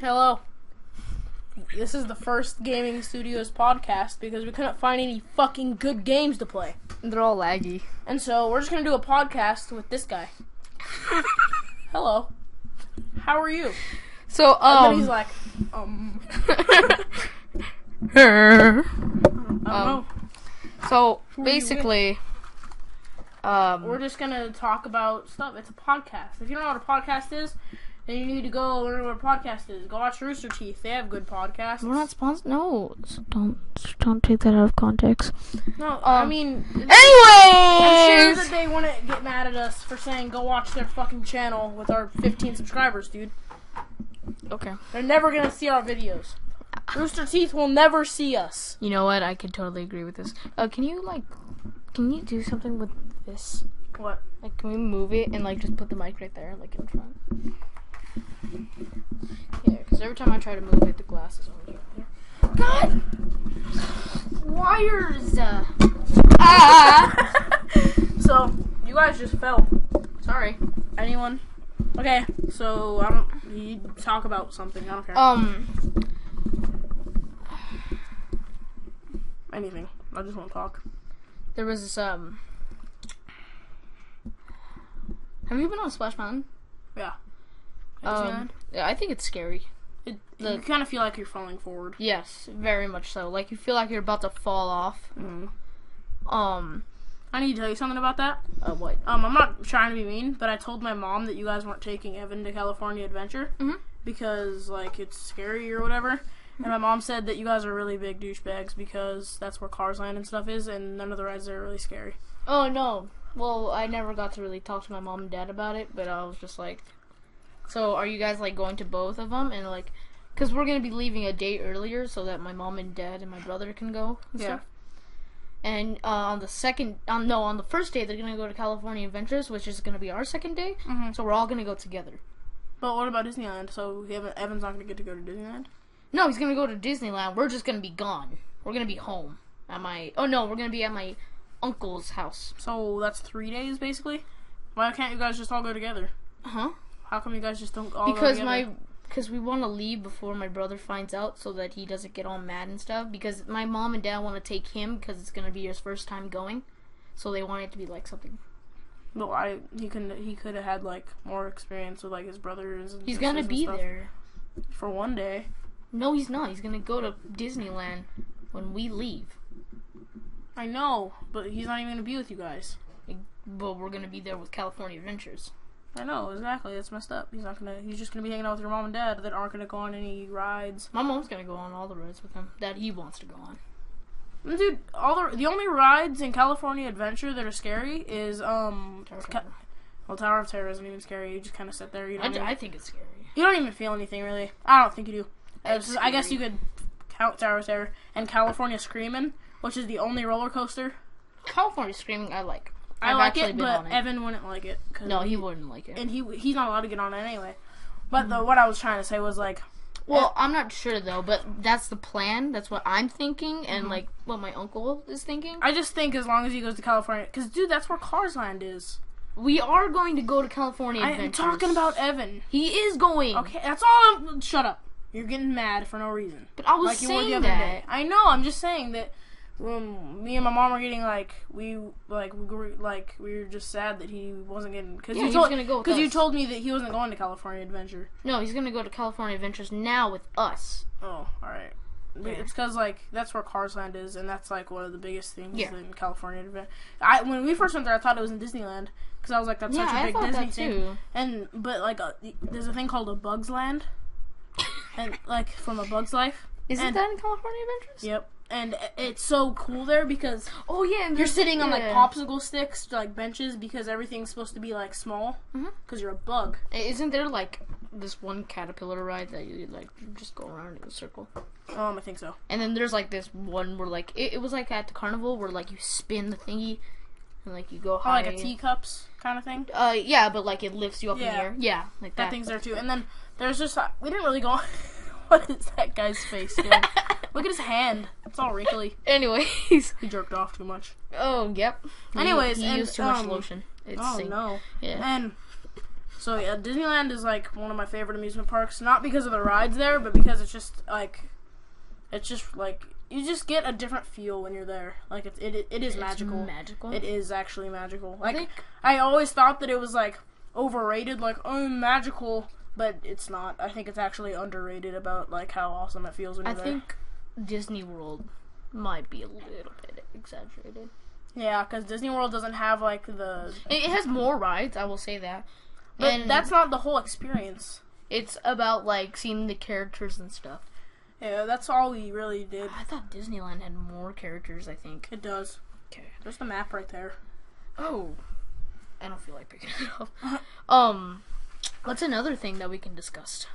Hello. This is the first GamingStudios podcast because we couldn't find any fucking good games to play. They're all laggy. And so we're just going to do a podcast with this guy. Hello. How are you? So, And then he's like, I don't know. So, Who are you basically, We're just going to talk about stuff. It's a podcast. If you don't know what a podcast is, then you need to go learn what a podcast is. Go watch Rooster Teeth. They have good podcasts. we're not sponsored. No, don't take that out of context. No, I mean... Anyways! I'm sure that they wouldn't get mad at us for saying go watch their fucking channel with our 15 subscribers, dude. Okay. They're never gonna see our videos. Rooster Teeth will never see us. You know what? I could totally agree with this. Can you do something with this? What? Like, can we move it and, just put the mic right there, in front? Yeah, because every time I try to move it, the glass is always right there. God! Wires! So, you guys just fell. Sorry. Anyone? Okay, so, you talk about something, I don't care. Anything. I just want to talk. There was this, Have you been on Splash Mountain? Yeah. Yeah, I think it's scary. You kind of feel like you're falling forward. Yes, very much so. Like, you feel like you're about to fall off. I need to tell you something about that. What? I'm not trying to be mean, but I told my mom that you guys weren't taking Evan to California Adventure because, it's scary or whatever. And my mom said that you guys are really big douchebags because that's where Cars Land and stuff is, and none of the rides there are really scary. Oh, no. Well, I never got to really talk to my mom and dad about it, but I was just like... So, are you guys, going to both of them? And, because we're going to be leaving a day earlier so that my mom and dad and my brother can go and stuff. And on the first day, they're going to go to California Adventures, which is going to be our second day. So, we're all going to go together. But what about Disneyland? So, Evan's not going to get to go to Disneyland? No, he's going to go to Disneyland. We're just going to be gone. We're going to be home. We're going to be at my uncle's house. So, that's 3 days, basically? Why can't you guys just all go together? Uh-huh. How come you guys just don't all go together? Because we want to leave before my brother finds out so that he doesn't get all mad and stuff. Because my mom and dad want to take him because it's going to be his first time going. So they want it to be something. Well, he could have had, more experience with, his brothers and He's going to be there. For one day. No, he's not. He's going to go to Disneyland when we leave. I know, but he's not even going to be with you guys. But we're going to be there with California Adventures. I know, exactly. It's messed up. He's just gonna be hanging out with your mom and dad that aren't gonna go on any rides. My mom's gonna go on all the rides with him that he wants to go on. Dude, the only rides in California Adventure that are scary is Tower Tower of Terror isn't even scary. You just kind of sit there. I think it's scary. You don't even feel anything really. I don't think you do. I guess you could count Tower of Terror and California Screamin', which is the only roller coaster. California Screaming, I like. I like it, but Evan wouldn't like it. No, he wouldn't like it. And he's not allowed to get on it anyway. But what I was trying to say was well, I'm not sure though, but that's the plan. That's what I'm thinking, and what my uncle is thinking. I just think as long as he goes to California, because dude, that's where Cars Land is. We are going to go to California Adventures. I'm talking about Evan. He is going. Okay, that's all. Shut up. You're getting mad for no reason. But I was saying that. I know. I'm just saying that. Me and my mom were getting we were just sad that he wasn't getting because he's gonna go because you told me that he wasn't going to California Adventure. No, he's gonna go to California Adventures now with us. Oh, all right. Yeah. It's because that's where Cars Land is, and that's one of the biggest things in California Adventure. When we first went there, I thought it was in Disneyland because I was that's such a big Disney thing. But there's a thing called a Bugs Land, and from A Bug's Life. Isn't that in California Adventures? Yep. And it's so cool there because and you're sitting on popsicle sticks benches because everything's supposed to be small because you're a bug. Isn't there this one caterpillar ride that you just go around in a circle? I think so. And then there's this one where it was at the carnival where you spin the thingy and you go high. Like a teacups kind of thing. Yeah, but it lifts you up in the air. Yeah, that thing's there too. And then there's just we didn't really go on. What is that guy's face doing? Look at his hand. It's all wrinkly. Anyways. He jerked off too much. Oh, yep. Anyways. He used too much lotion. No. Yeah. And So yeah, Disneyland is like one of my favorite amusement parks. Not because of the rides there, but because it's just like you just get a different feel when you're there. Like it is magical. Magical. It is actually magical. Like I always thought that it was like overrated. Like magical, but it's not. I think it's actually underrated about like how awesome it feels when you're there. I think Disney World might be a little bit exaggerated. Yeah, because Disney World doesn't have like the. It has more rides. I will say that. But and that's not the whole experience. It's about like seeing the characters and stuff. Yeah, that's all we really did. I thought Disneyland had more characters, I think. It does. Okay. There's the map right there. Oh. I don't feel like picking it up. What's another thing that we can discuss?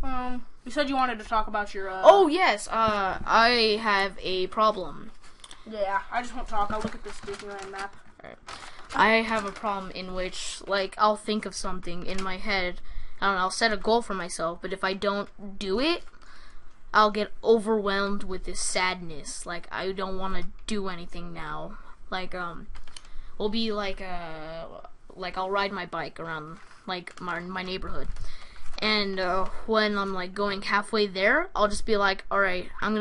You said you wanted to talk about your, Oh, yes. I have a problem. Yeah, I just won't talk. I'll look at this Disneyland map. Alright. I have a problem in which, like, I'll think of something in my head. I don't know, I'll set a goal for myself, but if I don't do it, I'll get overwhelmed with this sadness. Like, I don't want to do anything now. Like, we'll be like I'll ride my bike around, like, my neighborhood. And, when I'm, like, going halfway there, I'll just be like, alright, I'm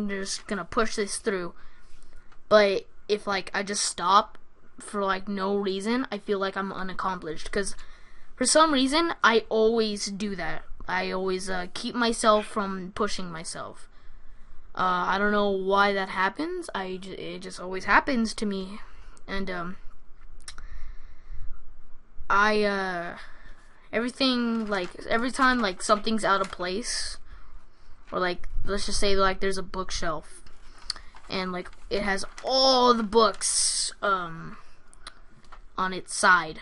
just gonna push this through. But if, like, I just stop for, like, no reason, I feel like I'm unaccomplished. Because, for some reason, I always do that. I always keep myself from pushing myself. I don't know why that happens. It just always happens to me. And everything, like, every time, like, something's out of place, or, like, let's just say, like, there's a bookshelf, and, like, it has all the books on its side.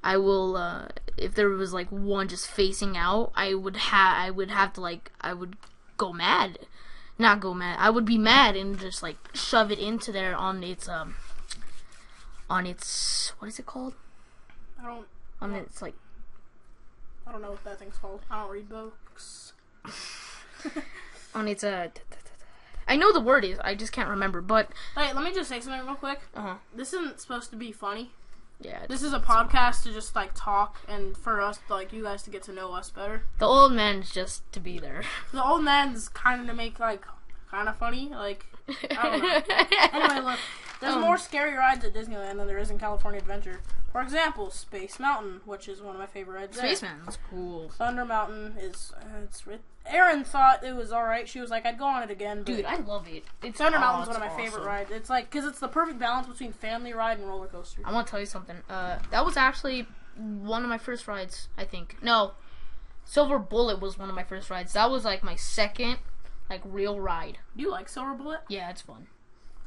I will, if there was, like, one just facing out, I would have to, like, I would go mad. Not go mad. I would be mad and just, like, shove it into there on its, what is it called? It's, like, I don't know what that thing's called. I don't read books. On its, I know the word is, I just can't remember, but... Hey, let me just say something real quick. Uh-huh. This isn't supposed to be funny. Yeah. This is a podcast to just, like, talk, and for us, like, you guys to get to know us better. The old man's just to be there. The old man's kind of to make, like, kind of funny, like, I don't know. Anyway, look, there's more scary rides at Disneyland than there is in California Adventure. For example, Space Mountain, which is one of my favorite rides Space Mountain's cool. Thunder Mountain is, Erin thought it was alright. She was like, I'd go on it again. But dude, I love it. Thunder Mountain's one of my favorite rides. It's like, because it's the perfect balance between family ride and roller coaster. I want to tell you something. That was actually one of my first rides, I think. No, Silver Bullet was one of my first rides. That was like my second, like, real ride. Do you like Silver Bullet? Yeah, it's fun.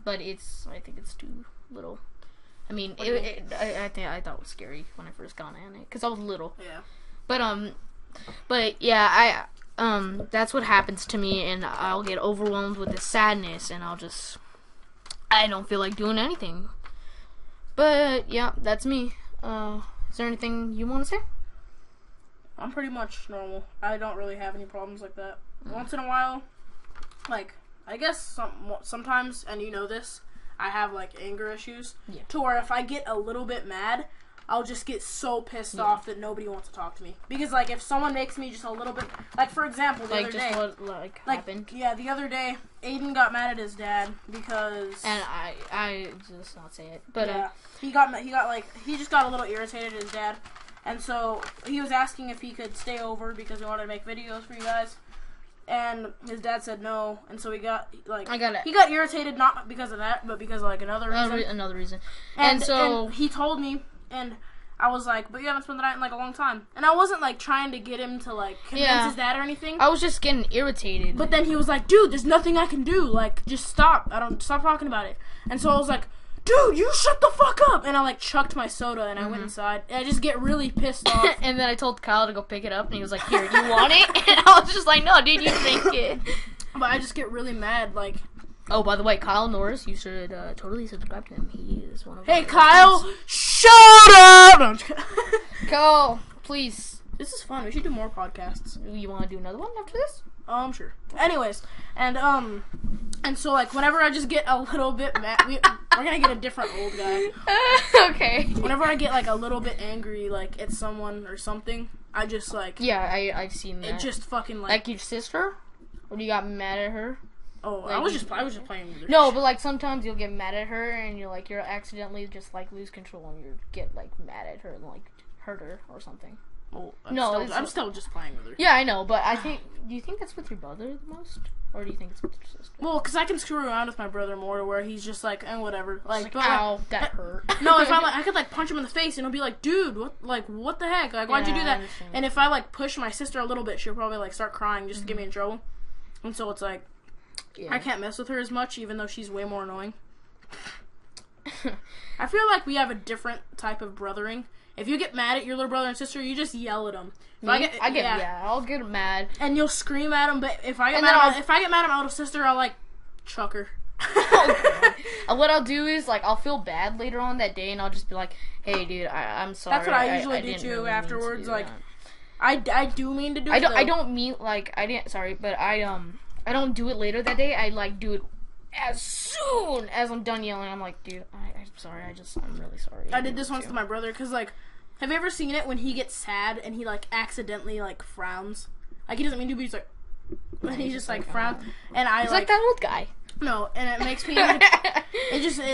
But I think it's too little. I mean, I thought it was scary when I first got in it, because I was little. Yeah. But yeah, that's what happens to me, and I'll get overwhelmed with the sadness, and I don't feel like doing anything. But yeah, that's me. Is there anything you want to say? I'm pretty much normal. I don't really have any problems like that. Once in a while, like, I guess sometimes, and you know this, I have, like, anger issues. Yeah. To where if I get a little bit mad, I'll just get so pissed off that nobody wants to talk to me. Because, like, if someone makes me just a little bit... Like, for example, the other day... What happened? Yeah, the other day, Aiden got mad at his dad because... And I just not say it. But, yeah. He just got a little irritated at his dad. And so, he was asking if he could stay over because he wanted to make videos for you guys. And his dad said no, and so he got, like, he got irritated not because of that, but because of, like, another reason. And he told me, and I was like, but you haven't spent the night in, like, a long time. And I wasn't, like, trying to get him to, like, convince his dad or anything. I was just getting irritated. But then he was like, dude, there's nothing I can do. Like, just stop. Stop talking about it. And so I was like, dude, you shut the fuck up! And I, like, chucked my soda, and I went inside. And I just get really pissed off. And then I told Kyle to go pick it up, and he was like, here, you want it? And I was just like, no, dude, you drink it. But I just get really mad, like... Oh, by the way, Kyle Norris, you should totally subscribe to him. He is one of Hey, Kyle, shut up! No, I'm just kidding. Kyle, please. This is fun. We should do more podcasts. You want to do another one after this? Sure. Anyways, and, And so, like, whenever I just get a little bit mad, we're gonna get a different old guy. Okay. Whenever I get, like, a little bit angry, like, at someone or something, I just, like... Yeah, I've seen that. It just fucking, like... Like your sister? Or you got mad at her? Oh, like, I was just playing with her. No, but, like, sometimes you'll get mad at her, and you're accidentally just, like, lose control, and you get, like, mad at her and, like, hurt her or something. Oh, I'm still just playing with her. Yeah, I know, but do you think that's with your brother the most? Or do you think it's with your sister? Well, because I can screw around with my brother more to where he's just like, whatever. Like, ow, that hurt. No, if I could, like, punch him in the face and he'll be like, dude, what the heck? Like, why'd you do that? And if I, like, push my sister a little bit, she'll probably, like, start crying just to get me in trouble. And so it's like, I can't mess with her as much, even though she's way more annoying. I feel like we have a different type of brothering. If you get mad at your little brother and sister, you just yell at them. I'll get mad. And you'll scream at them, but if I get mad at my little sister, I'll, like, chuck her. What I'll do is, like, I'll feel bad later on that day, and I'll just be like, hey, dude, I'm sorry. That's what I usually do, too, really afterwards. Like, I do mean to do it, I don't mean, like, but I don't do it later that day. I, like, do it as soon as I'm done yelling. I'm like, dude, I'm sorry. I'm really sorry. I did this once to my brother, because, like, have you ever seen it when he gets sad and he, like, accidentally, like, frowns? Like, he doesn't mean to, but he's like, and he just, like, frowns. And he's like that old guy. No, and it makes me, like,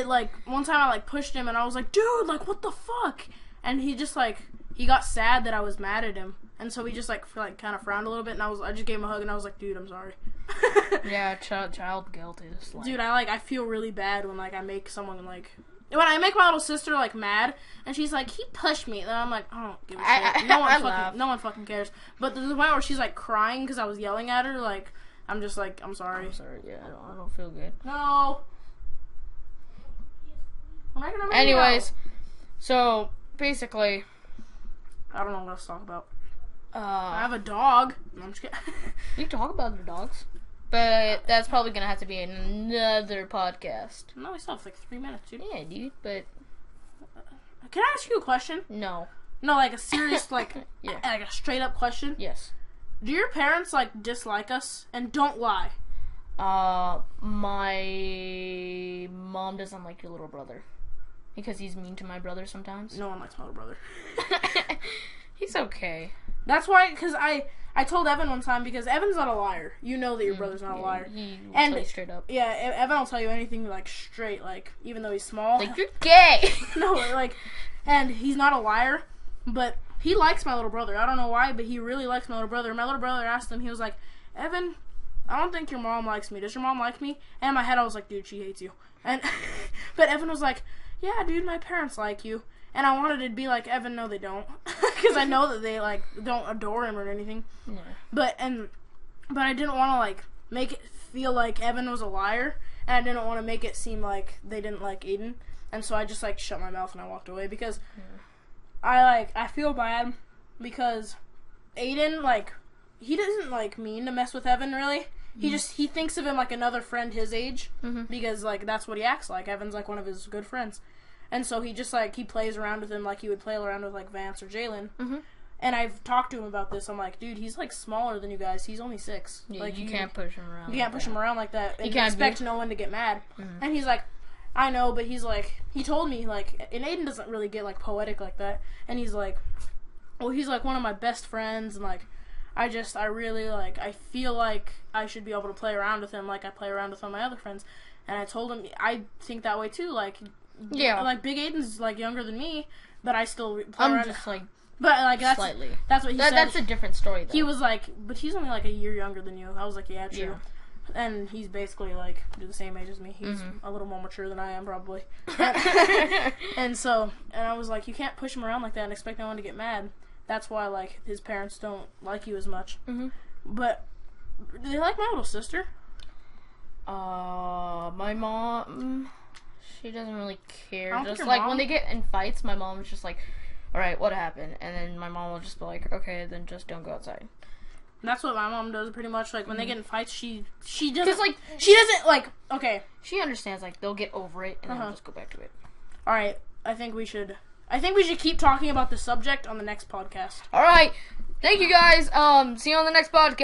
like, one time I, like, pushed him and I was like, dude, like, what the fuck? And he just, like, he got sad that I was mad at him. And so he just, like, kind of frowned a little bit, and I just gave him a hug, and I was like, dude, I'm sorry. Yeah, child guilt is, like... Dude, I feel really bad when, like, I make someone, like... When I make my little sister, like, mad, and she's like, he pushed me, then I'm like, I don't give a shit. No one fucking cares. But there's the point where she's, like, crying because I was yelling at her, like, I'm just like, I'm sorry. I'm sorry, yeah, I don't feel good. No. Anyways, so, basically... I don't know what else to talk about. I have a dog. No, I'm just kidding. You can talk about your dogs. But that's probably going to have to be another podcast. No, we still have like 3 minutes, dude. Yeah, dude, but... Can I ask you a question? No. No, like a serious, like, like a straight up question? Yes. Do your parents, like, dislike us? And don't lie. My mom doesn't like your little brother. Because he's mean to my brother sometimes. No one likes my little brother. He's okay. That's why, because I told Evan one time, because Evan's not a liar. You know that your brother's not a liar. He will tell you straight up. Yeah, Evan will tell you anything, like, straight, like, even though he's small. Like, you're gay! No, like, and he's not a liar, but he likes my little brother. I don't know why, but he really likes my little brother. My little brother asked him, he was like, Evan, I don't think your mom likes me. Does your mom like me? And in my head, I was like, dude, she hates you. And, but Evan was like, yeah, dude, my parents like you. And I wanted to be like, Evan, no, they don't. Because I know that they, like, don't adore him or anything. Yeah. But I didn't want to, like, make it feel like Evan was a liar. And I didn't want to make it seem like they didn't like Aiden. And so I just, like, shut my mouth and I walked away. Because I feel bad. Because Aiden, like, he doesn't, like, mean to mess with Evan, really. He thinks of him like another friend his age. Because, like, that's what he acts like. Evan's, like, one of his good friends. And so he just, like, he plays around with him like he would play around with, like, Vance or Jalen. And I've talked to him about this. I'm like, dude, he's, like, smaller than you guys. He's only 6. Yeah, like, you can't push him around. You can't push him around like that. And you expect no one to get mad. And he's like, I know, but he's like, he told me, like, and Aiden doesn't really get, like, poetic like that. And he's like, well, he's, like, one of my best friends. And, like, I really, like, I feel like I should be able to play around with him like I play around with all my other friends. And I told him, I think that way, too. Like... Yeah, like Big Aiden's like younger than me, but I still play around. Just like, but like that's slightly. That's what he said. That's a different story, though. He was like, but he's only like a year younger than you. I was like, yeah, true. Yeah. And he's basically like the same age as me. He's a little more mature than I am, probably. And I was like, you can't push him around like that and expect no one to get mad. That's why like his parents don't like you as much. But do they like my little sister? My mom. She doesn't really care. Just like when they get in fights, my mom is just like, alright, what happened? And then my mom will just be like, okay, then just don't go outside. That's what my mom does pretty much. Like when they get in fights, she doesn't like, she doesn't like, okay. She understands, like, they'll get over it and then just go back to it. Alright, I think we should keep talking about the subject on the next podcast. Alright, thank you guys. See you on the next podcast.